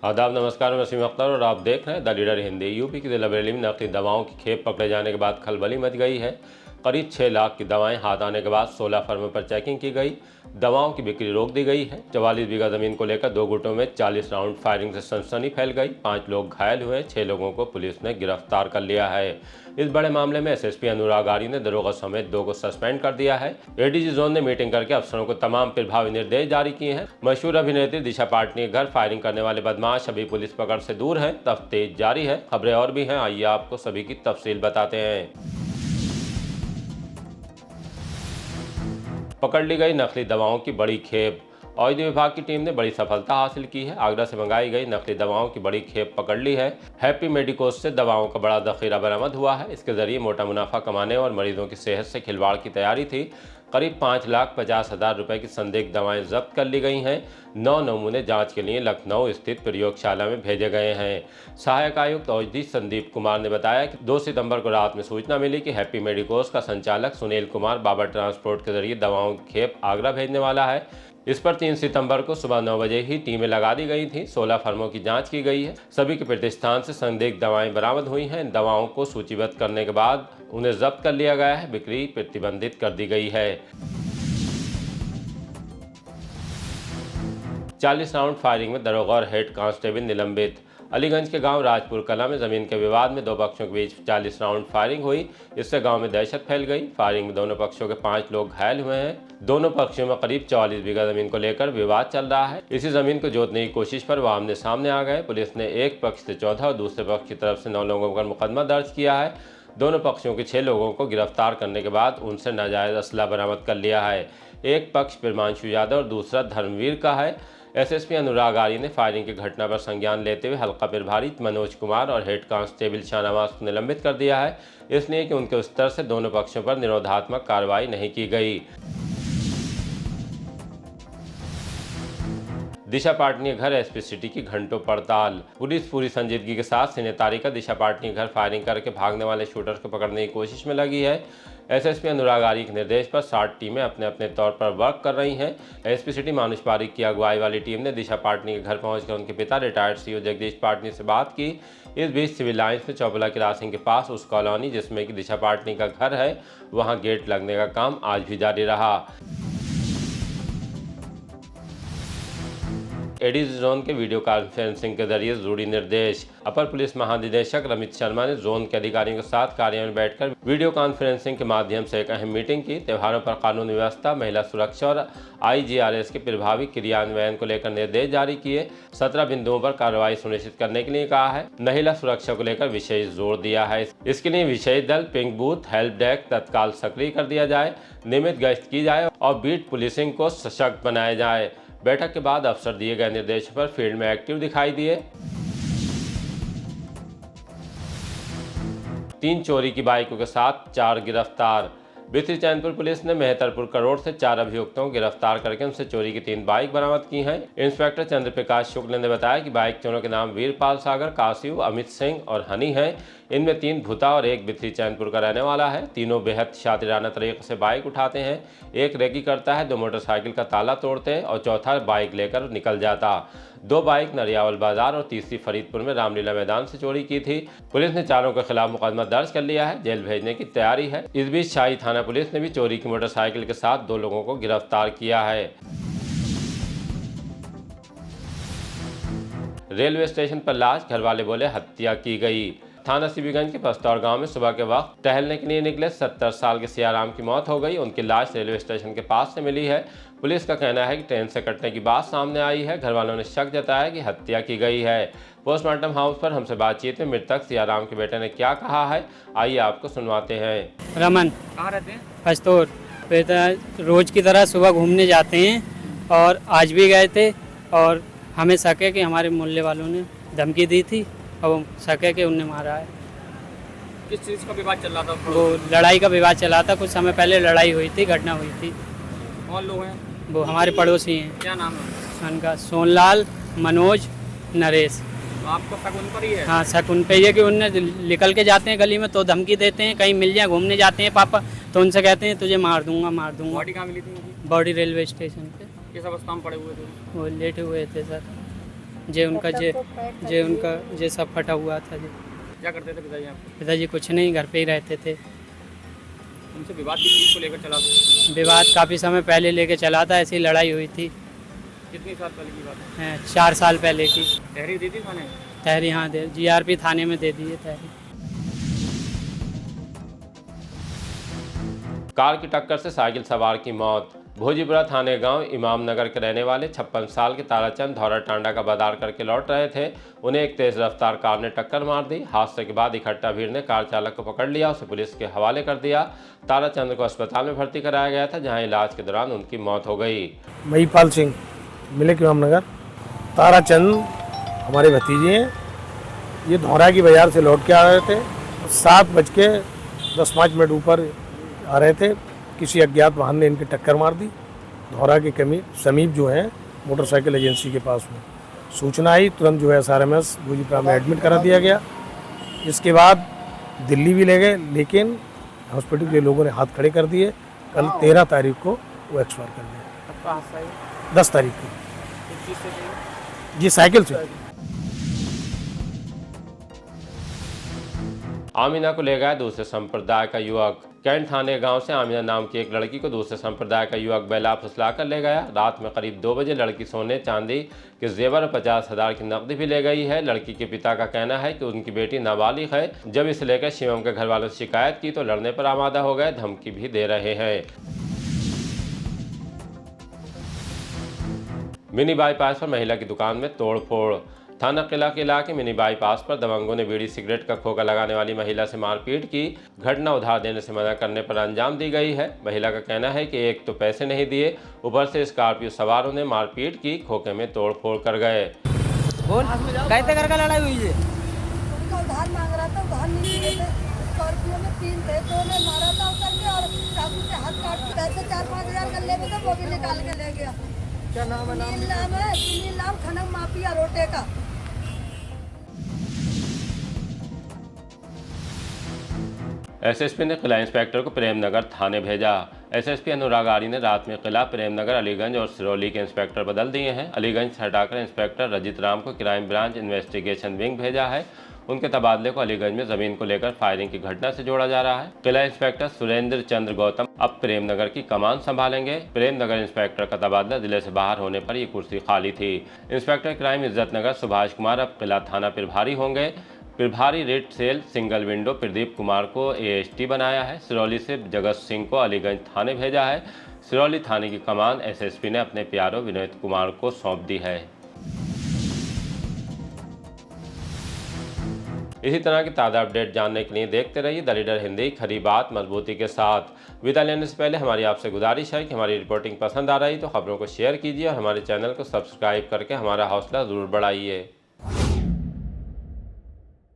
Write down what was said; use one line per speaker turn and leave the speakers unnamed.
आदाब, नमस्कार। मैं वसीम अख्तर और आप देख रहे हैं द लीडर हिंदी। यूपी की जिला बरेली में नकली दवाओं की खेप पकड़े जाने के बाद खलबली मच गई है। करीब 6 लाख की दवाएं हाथ आने के बाद 16 फर्मों पर चेकिंग की गई। दवाओं की बिक्री रोक दी गई है। 44 बीघा जमीन को लेकर 2 गुटों में 40 राउंड फायरिंग से सनसनी फैल गई। 5 लोग घायल हुए, 6 लोगों को पुलिस ने गिरफ्तार कर लिया है। इस बड़े मामले में एसएसपी अनुराग आर्य ने दरोगा समेत 2 को सस्पेंड कर दिया है। एडीजी जोन ने मीटिंग करके अफसरों को तमाम प्रभावी निर्देश जारी किए हैं। मशहूर अभिनेत्री दिशा पाटनी के घर फायरिंग करने वाले बदमाश अभी पुलिस पकड़ से दूर हैं। तफ्तीश जारी है। खबरें और भी हैं, आइए आपको सभी की तफसील बताते हैं। पकड़ ली गई नकली दवाओं की बड़ी खेप। औषधि विभाग की टीम ने बड़ी सफलता हासिल की है। आगरा से मंगाई गई नकली दवाओं की बड़ी खेप पकड़ ली है। हैप्पी मेडिकोज से दवाओं का बड़ा जखीरा बरामद हुआ है। इसके जरिए मोटा मुनाफा कमाने और मरीजों की सेहत से खिलवाड़ की तैयारी थी। करीब 5,50,000 रुपए की संदिग्ध दवाएं जब्त कर ली गई हैं। 9 नमूने जांच के लिए लखनऊ स्थित प्रयोगशाला में भेजे गए हैं। सहायक आयुक्त औषधि संदीप कुमार ने बताया कि 2 सितंबर को रात में सूचना मिली कि हैप्पी मेडिकोज का संचालक सुनील कुमार बाबा ट्रांसपोर्ट के जरिए दवाओं की खेप आगरा भेजने वाला है। इस पर 3 सितंबर को सुबह 9 बजे ही टीमें लगा दी गई थी। 16 फर्मों की जांच की गई है। सभी के प्रतिष्ठान से संदिग्ध दवाएं बरामद हुई हैं। दवाओं को सूचीबद्ध करने के बाद उन्हें जब्त कर लिया गया है। बिक्री प्रतिबंधित कर दी गई है। 40 राउंड फायरिंग में दरोगा और हेड कांस्टेबल निलंबित। अलीगंज के गांव राजपुर कला में जमीन के विवाद में 2 पक्षों के बीच 40 राउंड फायरिंग हुई। इससे गांव में दहशत फैल गई। फायरिंग में दोनों पक्षों के 5 लोग घायल हुए हैं। दोनों पक्षों में करीब 44 बीघा जमीन को लेकर विवाद चल रहा है। इसी जमीन को जोतने की कोशिश पर वो आमने सामने आ गए। पुलिस ने एक पक्ष से 14 और दूसरे पक्ष की तरफ से 9 लोगों पर मुकदमा दर्ज किया है। दोनों पक्षों के 6 लोगों को गिरफ्तार करने के बाद उनसे नाजायज असला बरामद कर लिया है। एक पक्ष प्रिमांशु यादव और दूसरा धर्मवीर का है। एसएसपी अनुराग आर्य ने फायरिंग की घटना पर संज्ञान लेते हुए हल्का प्रभारी मनोज कुमार और हेड कांस्टेबल शाहनवाज को निलंबित कर दिया है, इसलिए कि उनके स्तर से दोनों पक्षों पर निरोधात्मक कार्रवाई नहीं की गई। दिशा पाटनी के घर एसपी सिटी की घंटों पड़ताल। पुलिस पूरी संजीदगी के साथ सिने तारीख दिशा पाटनी के घर फायरिंग करके भागने वाले शूटर को पकड़ने की कोशिश में लगी है। एसएसपी अनुराग आर्य के निर्देश पर 60 टीमें अपने अपने तौर पर वर्क कर रही हैं। एसपी सिटी मानुष पारिक की अगुवाई वाली टीम ने दिशा पाटनी के घर पहुंचकर उनके पिता रिटायर्ड सीओ जगदीश पाटनी से बात की। इस बीच सिविल लाइन्स में चौपला क्रॉसिंग के पास उस कॉलोनी जिसमें कि दिशा पाटनी का घर है, वहां गेट लगने का काम आज भी जारी रहा। एडीजी जोन के वीडियो कॉन्फ्रेंसिंग के जरिए जरूरी निर्देश। अपर पुलिस महानिदेशक रमित शर्मा ने जोन के अधिकारियों के साथ कार्यालय में बैठकर वीडियो कॉन्फ्रेंसिंग के माध्यम से एक अहम मीटिंग की। त्योहारों पर कानून व्यवस्था, महिला सुरक्षा और IGRS के प्रभावी क्रियान्वयन को लेकर निर्देश जारी किए। 17 बिंदुओं पर कार्रवाई सुनिश्चित करने के लिए कहा है। महिला सुरक्षा को लेकर विशेष जोर दिया है। इसके लिए विशेष दल, पिंक बूथ, हेल्प डेस्क तत्काल सक्रिय कर दिया जाए, नियमित गश्त की जाए और बीट पुलिसिंग को सशक्त बनाया जाए। बैठक के बाद अफसर दिए गए निर्देशों पर फील्ड में एक्टिव दिखाई दिए। 3 चोरी की बाइकों के साथ 4 गिरफ्तार। बिथरी चैनपुर पुलिस ने मेहतरपुर करोड़ से 4 अभियुक्तों को गिरफ्तार करके उनसे चोरी की 3 बाइक बरामद की हैं। इंस्पेक्टर चंद्रप्रकाश शुक्ल ने बताया कि बाइक चोरों के नाम वीरपाल सागर, कासिव, अमित सिंह और हनी हैं। इनमें 3 भुता और 1 बिथरी चैनपुर का रहने वाला है। तीनों बेहद शातिराना तरीके से बाइक उठाते हैं। एक रेकी करता है, 2 मोटरसाइकिल का ताला तोड़ते हैं और चौथा बाइक लेकर निकल जाता। 2 बाइक नरियावल बाजार और तीसरी फरीदपुर में रामलीला मैदान से चोरी की थी। पुलिस ने चारों के खिलाफ मुकदमा दर्ज कर लिया है। जेल भेजने की तैयारी है। इस बीच शाही थाना पुलिस ने भी चोरी की मोटरसाइकिल के साथ 2 लोगों को गिरफ्तार किया है। रेलवे स्टेशन पर लाश, घरवाले बोले हत्या की गई। थाना सिबीगंज के पस्तौर गांव में सुबह के वक्त टहलने के लिए निकले 70 साल के सियाराम की मौत हो गई। उनकी लाश रेलवे स्टेशन के पास से मिली है। पुलिस का कहना है कि ट्रेन से कटने की बात सामने आई है। घरवालों ने शक जताया कि हत्या की गई है। पोस्टमार्टम हाउस पर हमसे बातचीत में मृतक सियाराम के बेटे ने क्या कहा है, आइए आपको सुनवाते हैं।
रमन
कहाँ रहते हैं?
पस्तौर रोज की तरह सुबह घूमने जाते हैं और आज भी गए थे और हमें शक है कि हमारे मोहल्ले वालों ने धमकी दी थी और शक है कि उनने मारा है।
किस चीज़ का विवाद चल रहा था?
वो लड़ाई का विवाद चला था। कुछ समय पहले लड़ाई हुई थी, घटना हुई थी।
कौन लोग हैं?
वो हमारे पड़ोसी हैं।
क्या नाम है
उनका? सोनलाल, मनोज, नरेश।
तो आपको शक उन पर ही है?
हाँ, शक उन पे ही है कि उनने निकल के जाते हैं गली में तो धमकी देते हैं, कहीं मिल जाए, घूमने जाते हैं पापा तो उनसे कहते हैं तुझे मार दूंगा मार दूंगा।
बॉडी कहाँ मिली थी उनकी?
बॉडी रेलवे स्टेशन पे।
किस अवस्था में पड़े हुए थे?
वो लेटे हुए थे सर। जे सब फटा हुआ था जी।
क्या करते थे पिताजी आपके?
पिताजी कुछ नहीं, घर पे ही रहते थे।
उनसे विवाद किस चीज़ को लेकर चला था?
विवाद काफ़ी समय पहले लेके चला था, ऐसी लड़ाई हुई थी।
कितनी साल पहले की बात है?
4 साल पहले की।
तहरीर दी थी थाने?
तहरी हाँ दे, GRP थाने में दे दिए तहरी।
कार की टक्कर से साइकिल सवार की मौत। भोजीपुरा थाने गांव इमाम नगर के रहने वाले 56 साल के ताराचंद धौरा टांडा का बाजार करके लौट रहे थे। उन्हें एक तेज रफ्तार कार ने टक्कर मार दी। हादसे के बाद इकट्ठा भीड़ ने कार चालक को पकड़ लिया, उसे पुलिस के हवाले कर दिया। ताराचंद को अस्पताल में भर्ती कराया गया था, जहां इलाज के दौरान उनकी मौत हो गई।
महिपाल सिंह, मिले इमाम नगर। ताराचंद हमारे भतीजे हैं। ये धौरा की बाजार से लौट के आ रहे थे। 7:10 ऊपर आ रहे थे। किसी अज्ञात वाहन ने इनकी टक्कर मार दी। धौरा के समीप जो है मोटरसाइकिल एजेंसी के पास में सूचना आई, तुरंत जो है SRMS भोजीपुरा में एडमिट करा दिया गया। इसके बाद दिल्ली भी ले गए, लेकिन हॉस्पिटल के लोगों ने हाथ खड़े कर दिए। कल 13 तारीख को वो एक्सपायर कर गए। 10 तारीख को जी साइकिल से।
आमिना को ले गया दूसरे संप्रदाय का युवक। कैंट थाने गांव से आमिना नाम की एक लड़की को दूसरे संप्रदाय का युवक बेला फुसलाकर ले गया। रात में करीब 2 बजे लड़की सोने चांदी के जेवर और 50,000 की नकदी भी ले गई है। लड़की के पिता का कहना है कि उनकी बेटी नाबालिग है। जब इसे लेकर शिवम के घर वालों से शिकायत की तो लड़ने पर आमादा हो गए, धमकी भी दे रहे हैं। मिनी बाईपास पर महिला की दुकान में तोड़फोड़। थाना किला के इलाके मिनी बाईपास पर दबंगों ने बीड़ी सिगरेट का खोखा लगाने वाली महिला से मारपीट की। घटना उधार देने से मना करने पर अंजाम दी गई है। महिला का कहना है कि एक तो पैसे नहीं दिए, ऊपर से स्कॉर्पियो सवारों ने मारपीट की, खोखे में तोड़फोड़ कर गए।
कैसे करके लड़ाई हुई है?
उनका उधार मांग रहा था, उधार नहीं दिए थे। स्कॉर्पियो में 3 थे, 2 ने मारा था उतर के और चाकू से हाथ काट के पैसे 4-5 हजार गले में थे, वो भी निकाल के ले गया। क्या नाम है? सुनील नाम खनक माफिया रोटे का।
एसएसपी ने किला इंस्पेक्टर को प्रेमनगर थाने भेजा। एसएसपी अनुराग आर्य ने रात में किला, प्रेमनगर, अलीगंज और सिरौली के इंस्पेक्टर बदल दिए हैं। अलीगंज से हटाकर इंस्पेक्टर रजित राम को क्राइम ब्रांच इन्वेस्टिगेशन विंग भेजा है। उनके तबादले को अलीगंज में जमीन को लेकर फायरिंग की घटना से जोड़ा जा रहा है। किला इंस्पेक्टर सुरेंद्र चंद्र गौतम अब प्रेमनगर की कमान संभालेंगे। प्रेमनगर इंस्पेक्टर का तबादला जिले से बाहर होने पर ये कुर्सी खाली थी। इंस्पेक्टर क्राइम इज्जतनगर सुभाष कुमार अब किला थाना प्रभारी होंगे। प्रभारी red cell single window Pradeep Kumar को AST बनाया है। सिरौली से जगत सिंह को अलीगंज थाने भेजा है। सिरौली थाने की कमान SSP ने अपने प्यारो विनोद कुमार को सौंप दी है। इसी तरह की ताज़ा अपडेट जानने के लिए देखते रहिए द लीडर हिंदी, खरी बात मजबूती के साथ। विदा लेने से पहले हमारी आपसे गुजारिश है कि हमारी रिपोर्टिंग पसंद आ रही तो खबरों को शेयर कीजिए और हमारे चैनल को सब्सक्राइब करके हमारा हौसला ज़रूर बढ़ाइए।